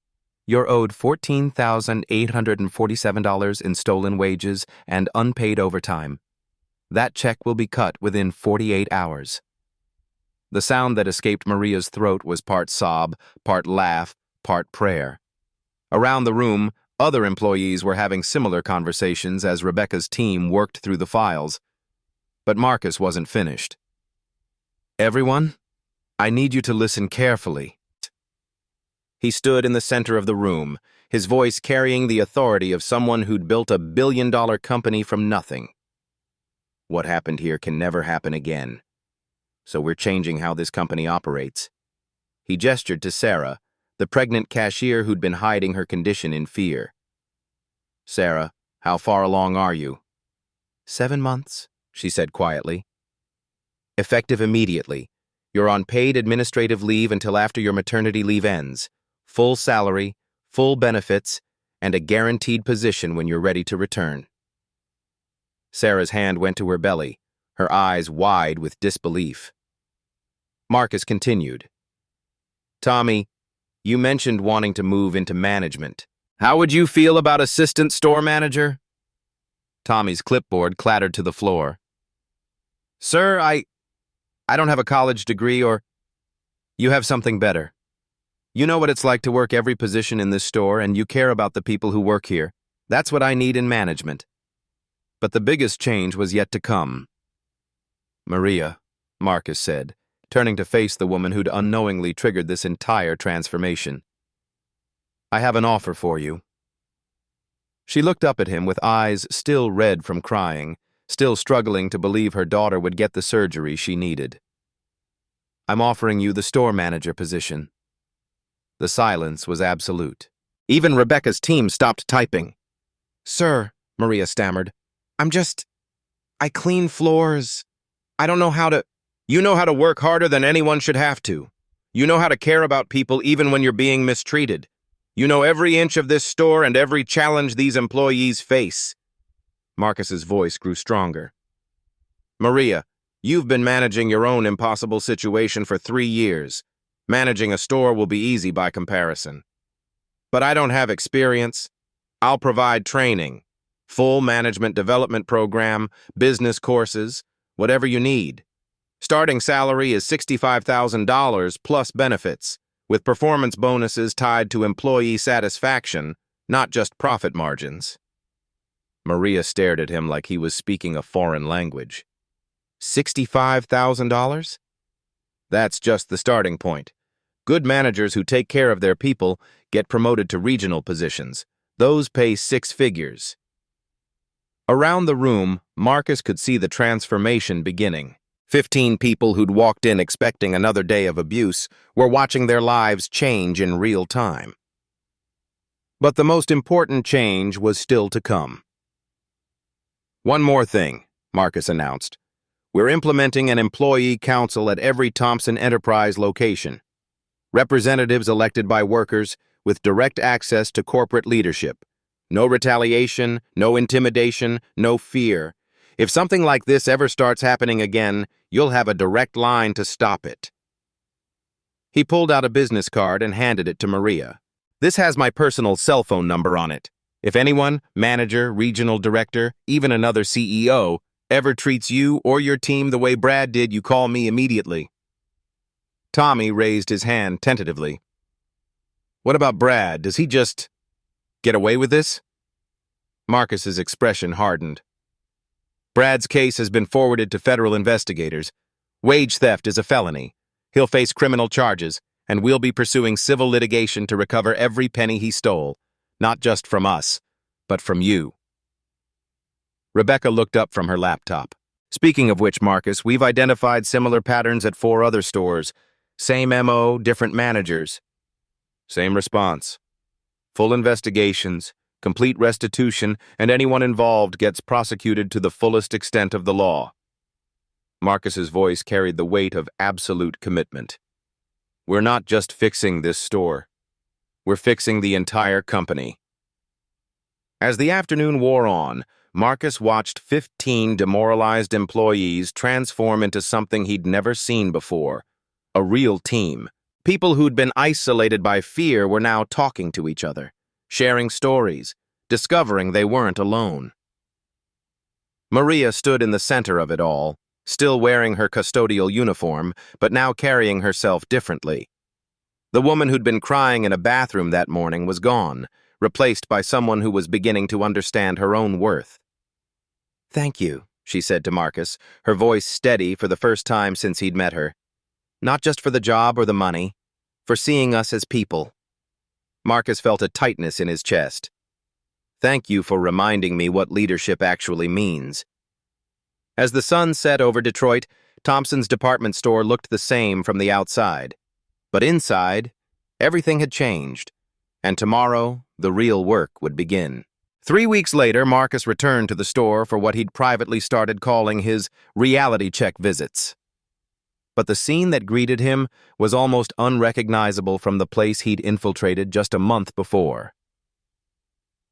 You're owed $14,847 in stolen wages and unpaid overtime. That check will be cut within 48 hours. The sound that escaped Maria's throat was part sob, part laugh, part prayer. Around the room, other employees were having similar conversations as Rebecca's team worked through the files. But Marcus wasn't finished. Everyone, I need you to listen carefully. He stood in the center of the room, his voice carrying the authority of someone who'd built a billion-dollar company from nothing. What happened here can never happen again. So we're changing how this company operates. He gestured to Sarah, the pregnant cashier who'd been hiding her condition in fear. Sarah, how far along are you? 7 months, she said quietly. Effective immediately. You're on paid administrative leave until after your maternity leave ends. Full salary, full benefits, and a guaranteed position when you're ready to return. Sarah's hand went to her belly, her eyes wide with disbelief. Marcus continued. Tommy, you mentioned wanting to move into management. How would you feel about assistant store manager? Tommy's clipboard clattered to the floor. Sir, I don't have a college degree or... You have something better. You know what it's like to work every position in this store and you care about the people who work here. That's what I need in management. But the biggest change was yet to come. Maria, Marcus said, turning to face the woman who'd unknowingly triggered this entire transformation. I have an offer for you. She looked up at him with eyes still red from crying, still struggling to believe her daughter would get the surgery she needed. I'm offering you the store manager position. The silence was absolute. Even Rebecca's team stopped typing. Sir, Maria stammered, I clean floors. I don't know how to... You know how to work harder than anyone should have to. You know how to care about people even when you're being mistreated. You know every inch of this store and every challenge these employees face. Marcus's voice grew stronger. Maria, you've been managing your own impossible situation for 3 years. Managing a store will be easy by comparison. But I don't have experience. I'll provide training, full management development program, business courses, whatever you need. Starting salary is $65,000 plus benefits, with performance bonuses tied to employee satisfaction, not just profit margins. Maria stared at him like he was speaking a foreign language. $65,000? That's just the starting point. Good managers who take care of their people get promoted to regional positions. Those pay 6 figures. Around the room, Marcus could see the transformation beginning. 15 people who'd walked in expecting another day of abuse were watching their lives change in real time. But the most important change was still to come. One more thing, Marcus announced. We're implementing an employee council at every Thompson Enterprise location. Representatives elected by workers with direct access to corporate leadership. No retaliation, no intimidation, no fear. If something like this ever starts happening again, you'll have a direct line to stop it. He pulled out a business card and handed it to Maria. This has my personal cell phone number on it. If anyone, manager, regional director, even another CEO, ever treats you or your team the way Brad did, you call me immediately. Tommy raised his hand tentatively. What about Brad? Does he just get away with this? Marcus's expression hardened. Brad's case has been forwarded to federal investigators. Wage theft is a felony. He'll face criminal charges, and we'll be pursuing civil litigation to recover every penny he stole, not just from us, but from you. Rebecca looked up from her laptop. Speaking of which, Marcus, we've identified similar patterns at 4 other stores. Same MO, different managers. Same response. Full investigations, complete restitution, and anyone involved gets prosecuted to the fullest extent of the law. Marcus's voice carried the weight of absolute commitment. We're not just fixing this store. We're fixing the entire company. As the afternoon wore on, Marcus watched 15 demoralized employees transform into something he'd never seen before, a real team. People who'd been isolated by fear were now talking to each other, sharing stories, discovering they weren't alone. Maria stood in the center of it all, still wearing her custodial uniform, but now carrying herself differently. The woman who'd been crying in a bathroom that morning was gone, replaced by someone who was beginning to understand her own worth. "Thank you," she said to Marcus, her voice steady for the first time since he'd met her. "Not just for the job or the money, for seeing us as people." Marcus felt a tightness in his chest. "Thank you for reminding me what leadership actually means." As the sun set over Detroit, Thompson's department store looked the same from the outside. But inside, everything had changed, and tomorrow, the real work would begin. 3 weeks later, Marcus returned to the store for what he'd privately started calling his reality check visits. But the scene that greeted him was almost unrecognizable from the place he'd infiltrated just a month before.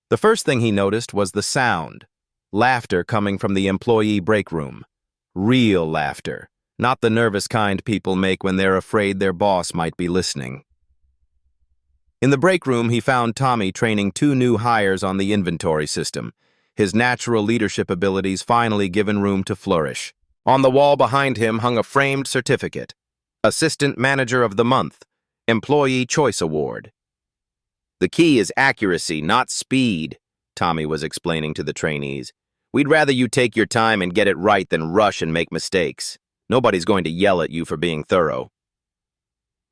The first thing he noticed was the sound, laughter coming from the employee break room. Real laughter, not the nervous kind people make when they're afraid their boss might be listening. In the break room, he found Tommy training 2 new hires on the inventory system, his natural leadership abilities finally given room to flourish. On the wall behind him hung a framed certificate, Assistant Manager of the Month, Employee Choice Award. "The key is accuracy, not speed," Tommy was explaining to the trainees. "We'd rather you take your time and get it right than rush and make mistakes. Nobody's going to yell at you for being thorough."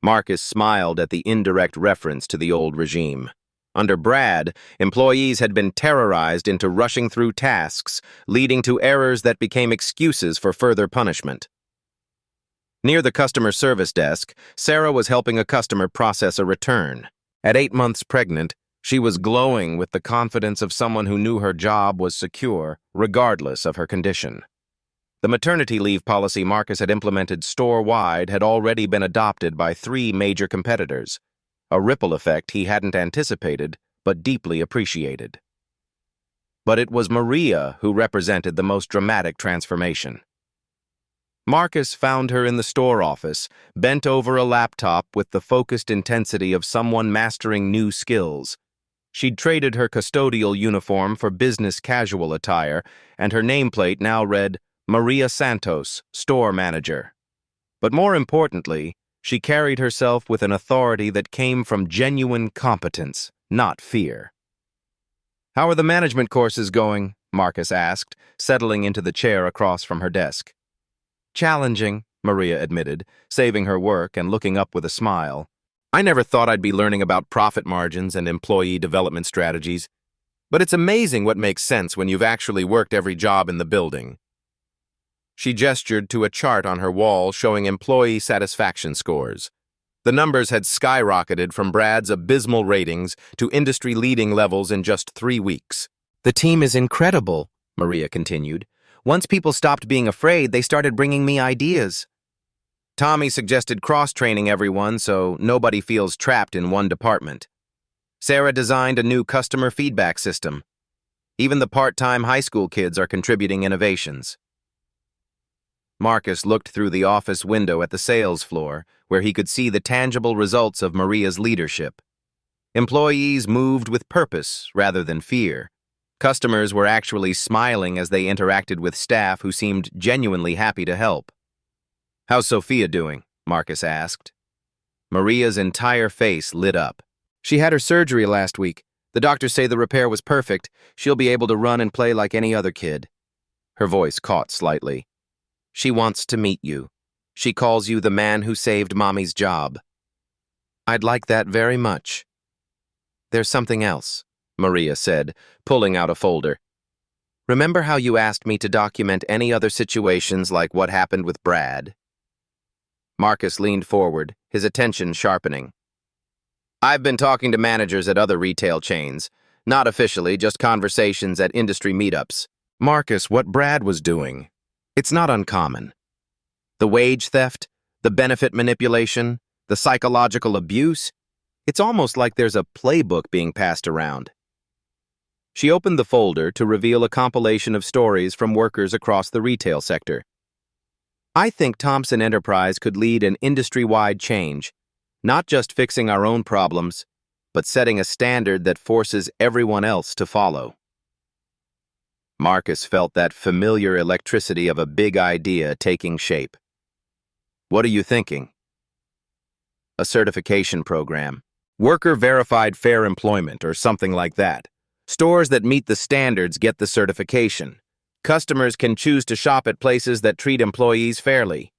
Marcus smiled at the indirect reference to the old regime. Under Brad, employees had been terrorized into rushing through tasks, leading to errors that became excuses for further punishment. Near the customer service desk, Sarah was helping a customer process a return. At 8 months pregnant, she was glowing with the confidence of someone who knew her job was secure, regardless of her condition. The maternity leave policy Marcus had implemented store-wide had already been adopted by 3 major competitors, a ripple effect he hadn't anticipated but deeply appreciated. But it was Maria who represented the most dramatic transformation. Marcus found her in the store office, bent over a laptop with the focused intensity of someone mastering new skills. She'd traded her custodial uniform for business casual attire, and her nameplate now read, Maria Santos, Store Manager. But more importantly, she carried herself with an authority that came from genuine competence, not fear. "How are the management courses going?" Marcus asked, settling into the chair across from her desk. "Challenging," Maria admitted, saving her work and looking up with a smile. "I never thought I'd be learning about profit margins and employee development strategies, but it's amazing what makes sense when you've actually worked every job in the building." She gestured to a chart on her wall showing employee satisfaction scores. The numbers had skyrocketed from Brad's abysmal ratings to industry-leading levels in just 3 weeks. "The team is incredible," Maria continued. "Once people stopped being afraid, they started bringing me ideas." Tommy suggested cross-training everyone so nobody feels trapped in one department. Sarah designed a new customer feedback system. Even the part-time high school kids are contributing innovations. Marcus looked through the office window at the sales floor, where he could see the tangible results of Maria's leadership. Employees moved with purpose rather than fear. Customers were actually smiling as they interacted with staff who seemed genuinely happy to help. "How's Sophia doing?" Marcus asked. Maria's entire face lit up. "She had her surgery last week. The doctors say the repair was perfect. She'll be able to run and play like any other kid." Her voice caught slightly. "She wants to meet you. She calls you the man who saved Mommy's job." "I'd like that very much." "There's something else," Maria said, pulling out a folder. "Remember how you asked me to document any other situations like what happened with Brad?" Marcus leaned forward, his attention sharpening. "I've been talking to managers at other retail chains. Not officially, just conversations at industry meetups." "Marcus, what Brad was doing, it's not uncommon. The wage theft, the benefit manipulation, the psychological abuse, it's almost like there's a playbook being passed around." She opened the folder to reveal a compilation of stories from workers across the retail sector. I think Thomson Enterprise could lead an industry-wide change, not just fixing our own problems, but setting a standard that forces everyone else to follow. Marcus felt that familiar electricity of a big idea taking shape. What are you thinking? A certification program. Worker-verified fair employment or something like that. Stores that meet the standards get the certification. Customers can choose to shop at places that treat employees fairly.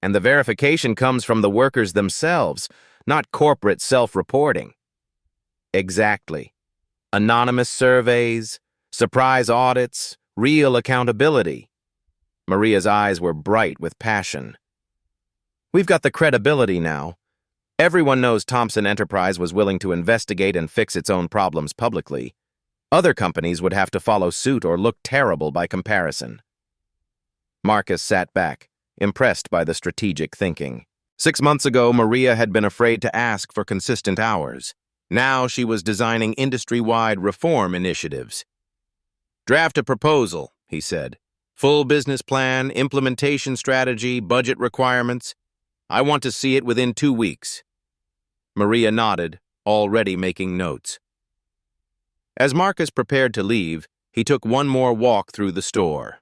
And the verification comes from the workers themselves, not corporate self-reporting. Exactly. Anonymous surveys, surprise audits, real accountability. Maria's eyes were bright with passion. We've got the credibility now. Everyone knows Thomson Enterprise was willing to investigate and fix its own problems publicly. Other companies would have to follow suit or look terrible by comparison. Marcus sat back, impressed by the strategic thinking. 6 months ago, Maria had been afraid to ask for consistent hours. Now she was designing industry-wide reform initiatives. Draft a proposal, he said. Full business plan, implementation strategy, budget requirements. I want to see it within 2 weeks. Maria nodded, already making notes. As Marcus prepared to leave, he took one more walk through the store.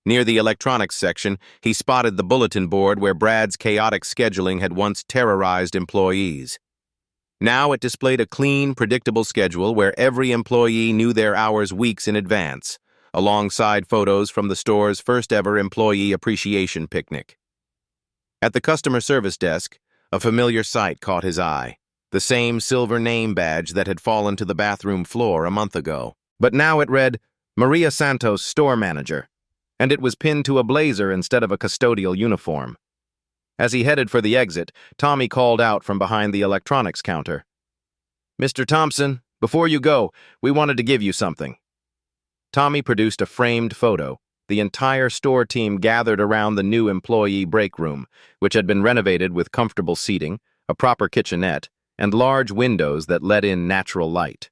Near the electronics section, he spotted the bulletin board where Brad's chaotic scheduling had once terrorized employees. Now it displayed a clean, predictable schedule where every employee knew their hours weeks in advance, alongside photos from the store's first-ever employee appreciation picnic. At the customer service desk, a familiar sight caught his eye. The same silver name badge that had fallen to the bathroom floor a month ago. But now it read, Maria Santos, store manager, and it was pinned to a blazer instead of a custodial uniform. As he headed for the exit, Tommy called out from behind the electronics counter. Mr. Thompson, before you go, we wanted to give you something. Tommy produced a framed photo. The entire store team gathered around the new employee break room, which had been renovated with comfortable seating, a proper kitchenette, and large windows that let in natural light.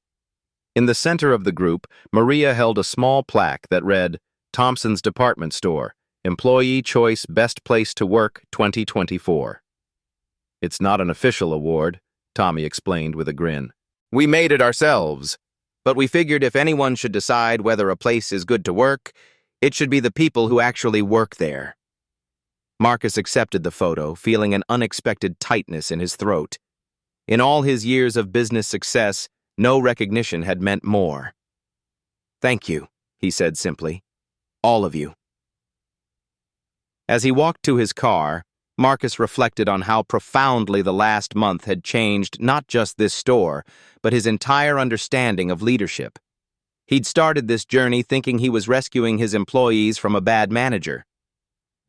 In the center of the group, Maria held a small plaque that read, Thompson's Department Store, Employee Choice Best Place to Work 2024. It's not an official award, Tommy explained with a grin. We made it ourselves, but we figured if anyone should decide whether a place is good to work, it should be the people who actually work there. Marcus accepted the photo, feeling an unexpected tightness in his throat. In all his years of business success, no recognition had meant more. Thank you, he said simply. All of you. As he walked to his car, Marcus reflected on how profoundly the last month had changed not just this store, but his entire understanding of leadership. He'd started this journey thinking he was rescuing his employees from a bad manager.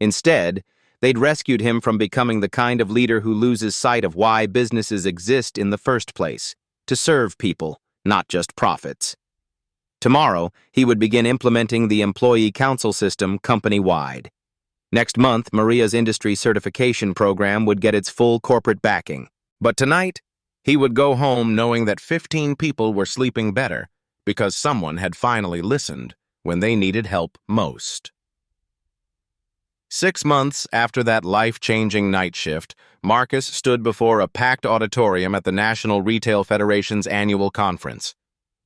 Instead, they'd rescued him from becoming the kind of leader who loses sight of why businesses exist in the first place, to serve people, not just profits. Tomorrow, he would begin implementing the employee council system company-wide. Next month, Maria's industry certification program would get its full corporate backing. But tonight, he would go home knowing that 15 people were sleeping better because someone had finally listened when they needed help most. 6 months after that life-changing night shift, Marcus stood before a packed auditorium at the National Retail Federation's annual conference.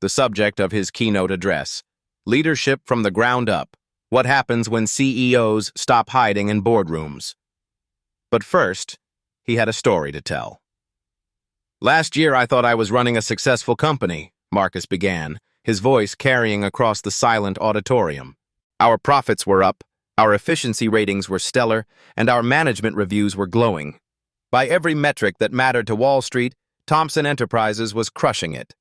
The subject of his keynote address, Leadership from the Ground Up, What Happens When CEOs Stop Hiding in Boardrooms. But first, he had a story to tell. Last year I thought I was running a successful company, Marcus began, his voice carrying across the silent auditorium. Our profits were up, our efficiency ratings were stellar, and our management reviews were glowing. By every metric that mattered to Wall Street, Thomson Enterprises was crushing it.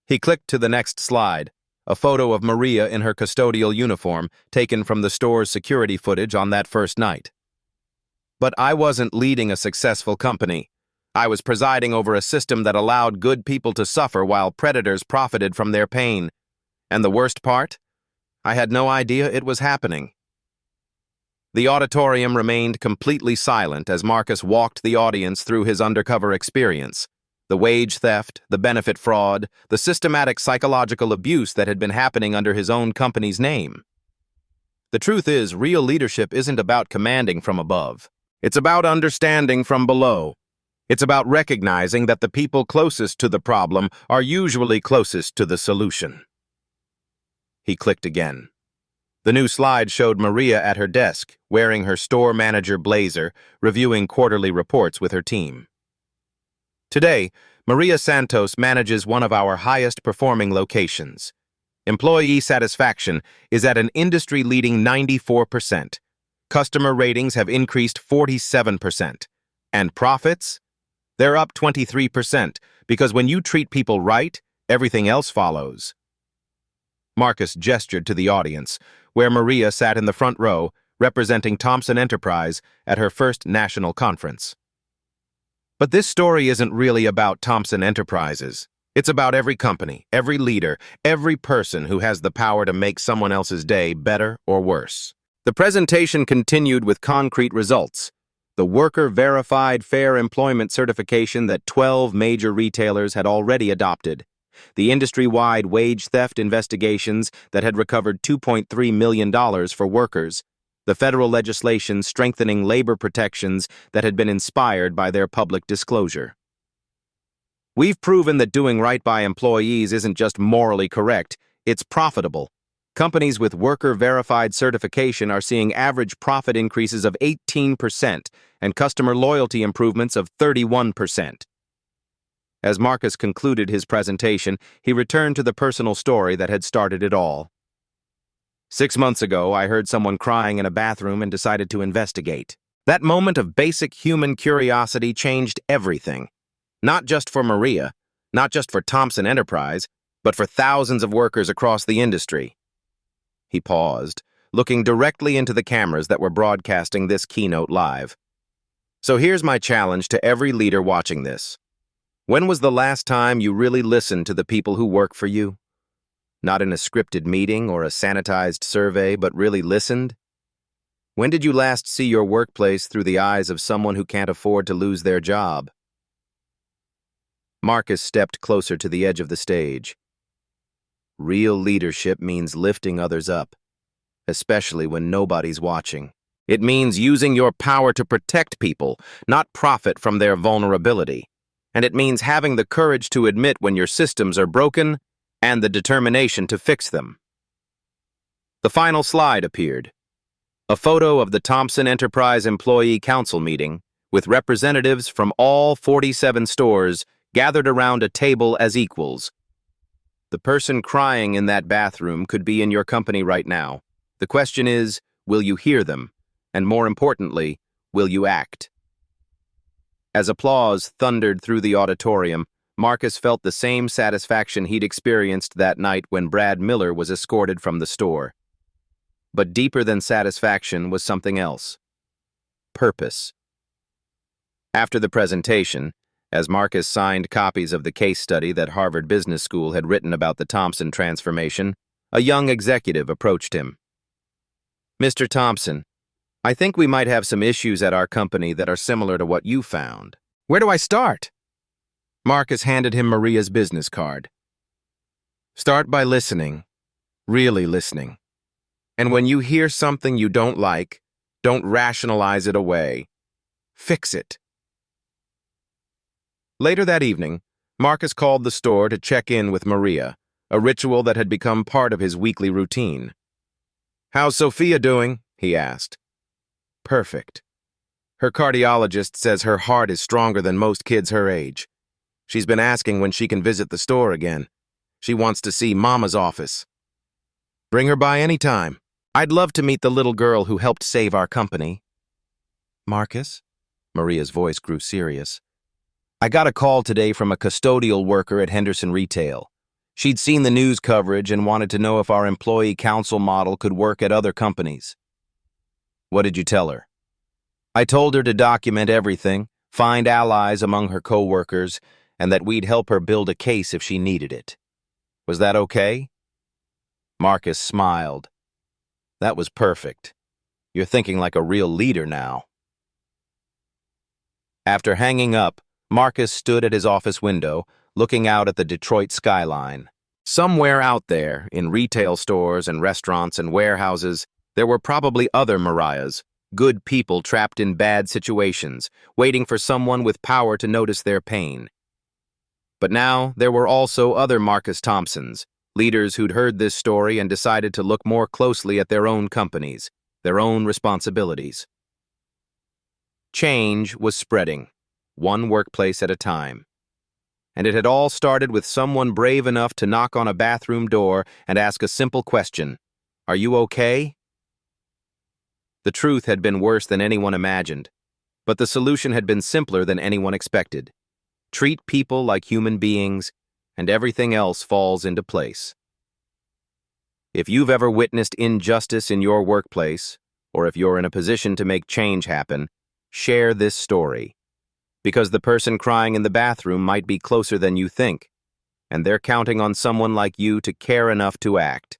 He clicked to the next slide, a photo of Maria in her custodial uniform taken from the store's security footage on that first night. But I wasn't leading a successful company. I was presiding over a system that allowed good people to suffer while predators profited from their pain. And the worst part? I had no idea it was happening. The auditorium remained completely silent as Marcus walked the audience through his undercover experience. The wage theft, the benefit fraud, the systematic psychological abuse that had been happening under his own company's name. The truth is, real leadership isn't about commanding from above. It's about understanding from below. It's about recognizing that the people closest to the problem are usually closest to the solution. He clicked again. The new slide showed Maria at her desk, wearing her store manager blazer, reviewing quarterly reports with her team. Today, Maria Santos manages one of our highest-performing locations. Employee satisfaction is at an industry-leading 94%. Customer ratings have increased 47%. And profits? They're up 23%, because when you treat people right, everything else follows. Marcus gestured to the audience, where Maria sat in the front row, representing Thomson Enterprise at her first national conference. But this story isn't really about Thomson Enterprises. It's about every company, every leader, every person who has the power to make someone else's day better or worse. The presentation continued with concrete results. The worker-verified fair employment certification that 12 major retailers had already adopted. The industry-wide wage theft investigations that had recovered $2.3 million for workers. The federal legislation strengthening labor protections that had been inspired by their public disclosure. We've proven that doing right by employees isn't just morally correct, it's profitable. Companies with worker-verified certification are seeing average profit increases of 18% and customer loyalty improvements of 31%. As Marcus concluded his presentation, he returned to the personal story that had started it all. 6 months ago, I heard someone crying in a bathroom and decided to investigate. That moment of basic human curiosity changed everything. Not just for Maria, not just for Thomson Enterprise, but for thousands of workers across the industry. He paused, looking directly into the cameras that were broadcasting this keynote live. So here's my challenge to every leader watching this. When was the last time you really listened to the people who work for you? Not in a scripted meeting or a sanitized survey, but really listened? When did you last see your workplace through the eyes of someone who can't afford to lose their job? Marcus stepped closer to the edge of the stage. Real leadership means lifting others up, especially when nobody's watching. It means using your power to protect people, not profit from their vulnerability. And it means having the courage to admit when your systems are broken and the determination to fix them. The final slide appeared. A photo of the Thomson Enterprise Employee Council meeting with representatives from all 47 stores gathered around a table as equals. The person crying in that bathroom could be in your company right now. The question is, will you hear them? And more importantly, will you act? As applause thundered through the auditorium, Marcus felt the same satisfaction he'd experienced that night when Brad Miller was escorted from the store. But deeper than satisfaction was something else. Purpose. After the presentation, as Marcus signed copies of the case study that Harvard Business School had written about the Thomson transformation, a young executive approached him. Mr. Thomson, I think we might have some issues at our company that are similar to what you found. Where do I start? Marcus handed him Maria's business card. Start by listening, really listening. And when you hear something you don't like, don't rationalize it away. Fix it. Later that evening, Marcus called the store to check in with Maria, a ritual that had become part of his weekly routine. How's Sophia doing? He asked. Perfect. Her cardiologist says her heart is stronger than most kids her age. She's been asking when she can visit the store again. She wants to see Mama's office. Bring her by any time. I'd love to meet the little girl who helped save our company. Marcus? Maria's voice grew serious. I got a call today from a custodial worker at Henderson Retail. She'd seen the news coverage and wanted to know if our employee council model could work at other companies. What did you tell her? I told her to document everything, find allies among her co-workers, and that we'd help her build a case if she needed it. Was that okay? Marcus smiled. That was perfect. You're thinking like a real leader now. After hanging up, Marcus stood at his office window, looking out at the Detroit skyline. Somewhere out there, in retail stores and restaurants and warehouses, there were probably other Mariahs, good people trapped in bad situations, waiting for someone with power to notice their pain. But now there were also other Marcus Thompsons, leaders who'd heard this story and decided to look more closely at their own companies, their own responsibilities. Change was spreading, one workplace at a time. And it had all started with someone brave enough to knock on a bathroom door and ask a simple question: "Are you okay?" The truth had been worse than anyone imagined, but the solution had been simpler than anyone expected. Treat people like human beings, and everything else falls into place. If you've ever witnessed injustice in your workplace, or if you're in a position to make change happen, share this story. Because the person crying in the bathroom might be closer than you think, and they're counting on someone like you to care enough to act.